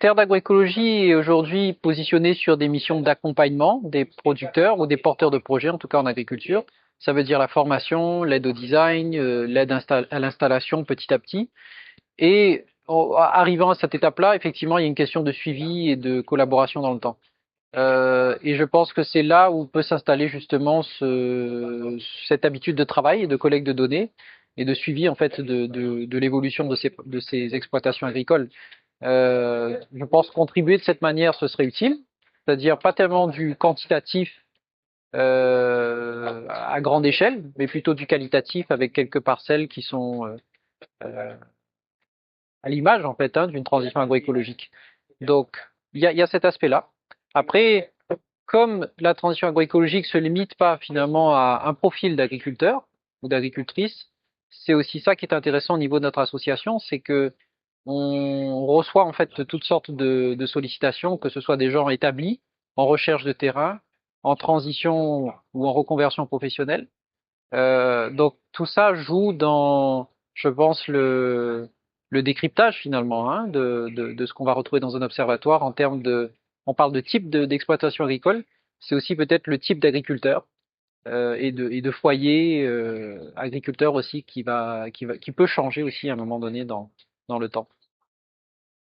ministère d'agroécologie est aujourd'hui positionné sur des missions d'accompagnement des producteurs ou des porteurs de projets, en tout cas en agriculture. Ça veut dire la formation, l'aide au design, l'aide à l'installation petit à petit. Et arrivant à cette étape-là, effectivement, il y a une question de suivi et de collaboration dans le temps. Et je pense que c'est là où peut s'installer justement cette habitude de travail et de collecte de données et de suivi en fait de l'évolution de ces exploitations agricoles. Je pense contribuer de cette manière, ce serait utile, c'est-à-dire pas tellement du quantitatif à grande échelle, mais plutôt du qualitatif avec quelques parcelles qui sont à l'image en fait d'une transition agroécologique. Donc il y a cet aspect-là. Après, comme la transition agroécologique se limite pas finalement à un profil d'agriculteur ou d'agricultrice, c'est aussi ça qui est intéressant au niveau de notre association, c'est que on reçoit en fait toutes sortes de sollicitations, que ce soit des gens établis en recherche de terrain, en transition ou en reconversion professionnelle. Donc tout ça joue dans, je pense, le décryptage finalement de ce qu'on va retrouver dans un observatoire en termes de, on parle de type d'exploitation agricole, c'est aussi peut-être le type d'agriculteur et de foyer agriculteur aussi qui peut changer aussi à un moment donné dans le temps.